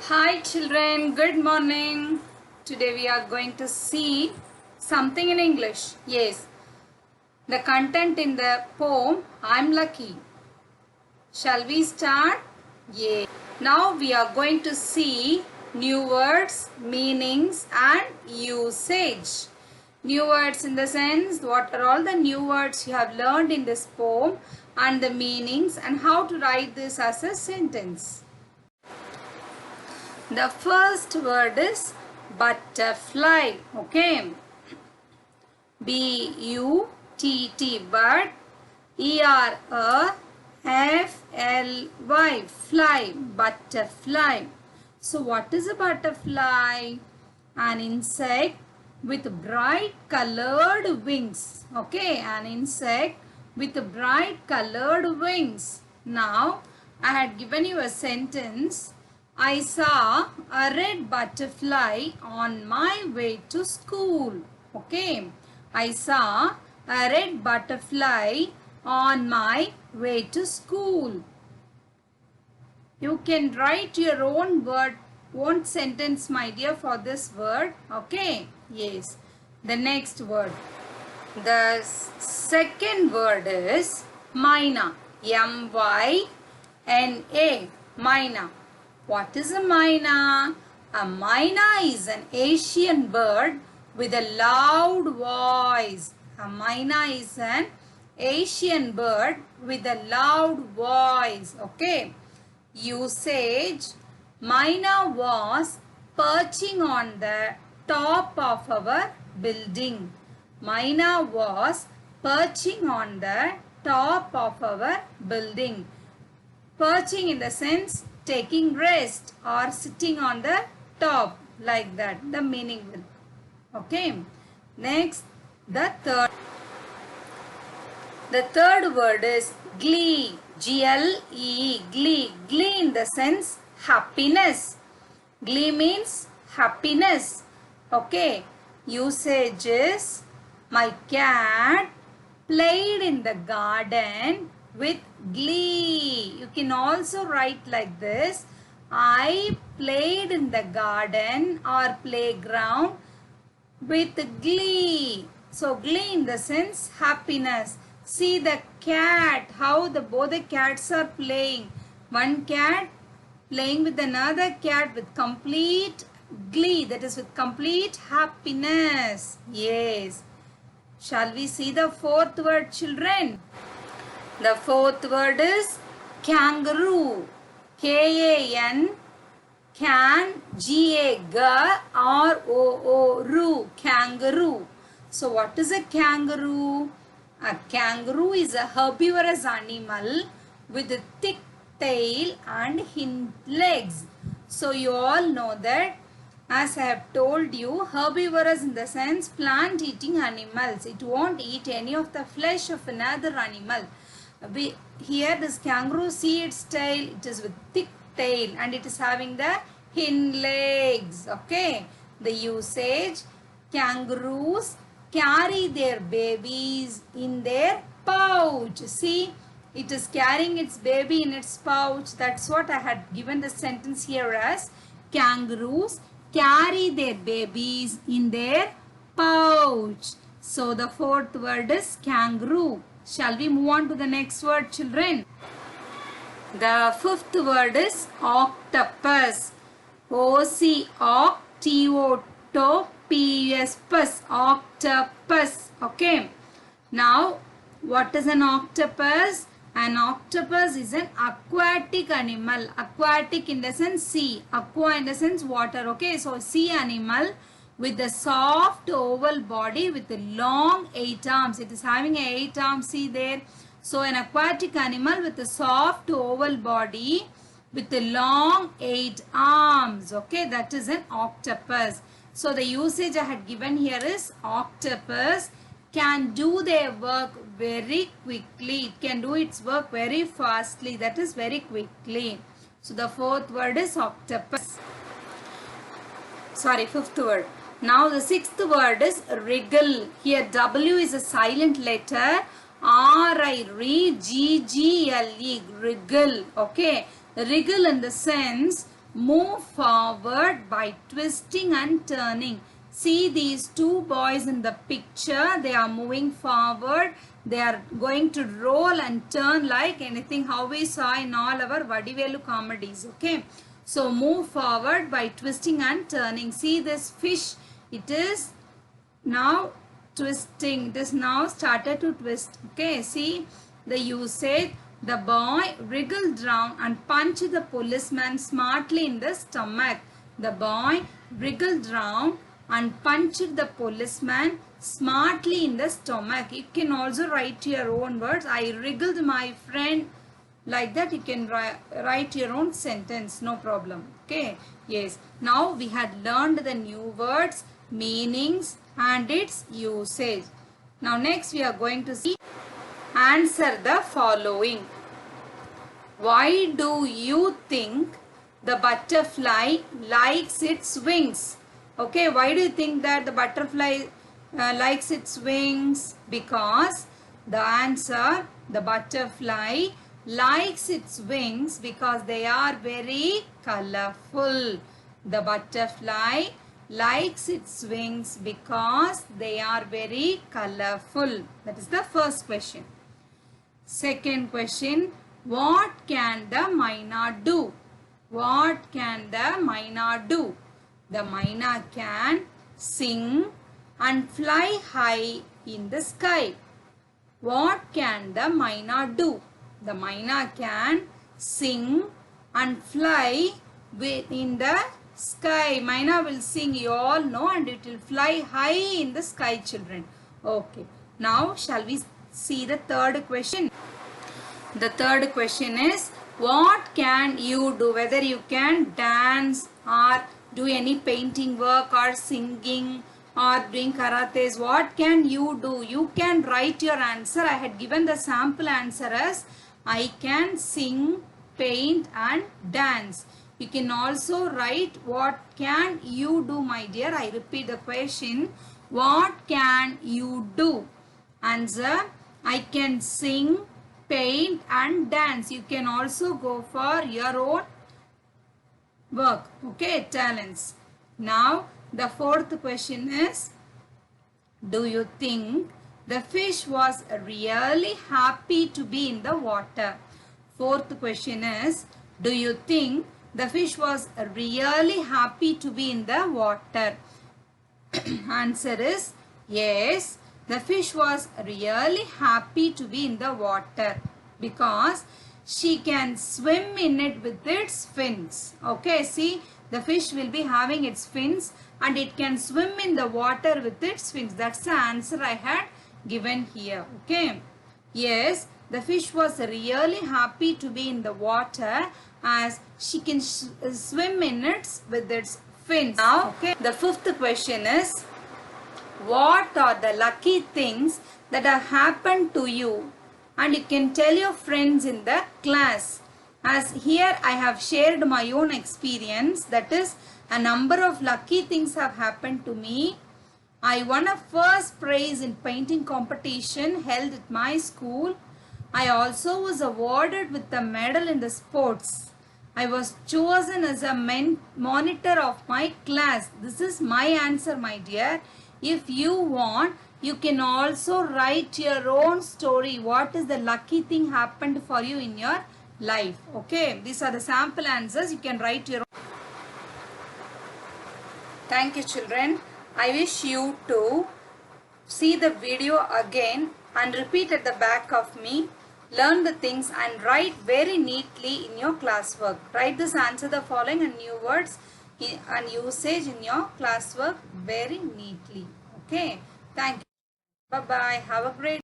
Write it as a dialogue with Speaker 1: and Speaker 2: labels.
Speaker 1: Hi children, good morning. Today we are going to see something in English. Yes, the content in the poem I'm Lucky. Shall we start? Yeah. Now we are going to see new words, meanings and usage. New words in the sense what are all the new words you have learned in this poem and the meanings and how to write this as a sentence. The first word is butterfly. Okay. B-U-T-T, but E-R-A-F-L-Y, fly, butterfly. So what is a butterfly? An insect with bright colored wings. Okay, an insect with bright colored wings. Now, I had given you a sentence. I saw a red butterfly on my way to school. Okay. I saw a red butterfly on my way to school. You can write your own word, own sentence, my dear, for this word. Okay. Yes. The next word. The second word is myna. M-Y-N-A. Myna. What is a myna? A myna is an Asian bird with a loud voice. A myna is an Asian bird with a loud voice. Okay. Usage. Myna was perching on the top of our building. Myna was perching on the top of our building. Perching in the sense taking rest or sitting on the top, like that the meaning will. Okay. Next, the third word is glee. G-L-E, glee. Glee in the sense happiness. Glee means happiness. Okay. Usage is my cat played in the garden with glee. You can also write like this. I played in the garden or playground with glee. So glee in the sense happiness. See the cat, how both the cats are playing. One cat playing with another cat with complete glee, that is with complete happiness. Yes. Shall we see the fourth word, children? The fourth word is kangaroo. K-A-N, can, G-A-G-R-O-O-Roo, kangaroo. So what is a kangaroo? A kangaroo is a herbivorous animal with a thick tail and hind legs. So you all know that, as I have told you, herbivorous in the sense plant eating animals. It won't eat any of the flesh of another animal. Here this kangaroo, see its tail, it is with thick tail and it is having the hind legs. Okay. The usage, kangaroos carry their babies in their pouch. See, it is carrying its baby in its pouch. That's what I had given the sentence here as kangaroos carry their babies in their pouch. So the fourth word is kangaroo. Shall we move on to the next word, children? The fifth word is octopus. O-C-O-T-O-P-U-S, octopus. Okay. Now, what is an octopus? An octopus is an aquatic animal. Aquatic in the sense sea. Aqua in the sense water. Okay. So, sea animal with a soft oval body with a long 8 arms. It is having 8 arms. See there. So, an aquatic animal with a soft oval body with a long 8 arms. Okay. That is an octopus. So, the usage I had given here is octopus can do their work very quickly. It can do its work very fastly. That is very quickly. So, the fourth word is octopus. Sorry, fifth word. Now, the sixth word is wriggle. Here, W is a silent letter. R-I-G-G-L-E, wriggle. Okay. Wriggle in the sense Move forward by twisting and turning. See these two boys in the picture. They are moving forward. They are going to roll and turn like anything how we saw in all our Vadivelu comedies. Okay. So move forward by twisting and turning. See this fish. It is now twisting. It is now started to twist. Okay. See the usage. The boy wriggled round and punched the policeman smartly in the stomach. The boy wriggled round and punched the policeman smartly in the stomach. You can also write your own words. I wriggled my friend. Like that you can write your own sentence. No problem. Okay. Yes. Now we had learned the new words, meanings and its usage. Now next we are going to see answer the following. Why do you think the butterfly likes its wings? Okay, why do you think that the butterfly likes its wings? Because the answer, the butterfly likes its wings because they are very colorful. The butterfly likes its wings because they are very colorful. That is the first question. Second question, what can the myna do? What can the myna do? The myna can sing and fly high in the sky. What can the myna do? The myna can sing and fly in the sky. Myna will sing, you all know, and it will fly high in the sky, children. Okay. Now, shall we see the third question? The third question is, what can you do? Whether you can dance or do any painting work or singing or doing karates, what can you do? You can write your answer. I had given the sample answer as I can sing, paint and dance. You can also write what can you do, my dear. I repeat the question. What can you do? Answer, I can sing, paint and dance. You can also go for your own work. Okay, talents. Now, the fourth question is, do you think the fish was really happy to be in the water? Fourth question is, do you think the fish was really happy to be in the water? Answer is yes. The fish was really happy to be in the water because she can swim in it with its fins. Okay, see, the fish will be having its fins and it can swim in the water with its fins. That's the answer I had given here. Okay. Yes, the fish was really happy to be in the water as she can swim in it with its fins. Now, okay, the fifth question is, what are the lucky things that have happened to you? And you can tell your friends in the class. As here I have shared my own experience, that is, a number of lucky things have happened to me. I won a first prize in painting competition held at my school. I also was awarded with a medal in the sports. I was chosen as a monitor of my class. This is my answer, my dear. If you want, you can also write your own story. What is the lucky thing happened for you in your life? Okay, these are the sample answers. You can write your own. Thank you, children. I wish you to see the video again and repeat at the back of me. Learn the things and write very neatly in your classwork. Write this answer the following and new words and usage in your classwork very neatly. Okay. Thank you. Bye-bye. Have a great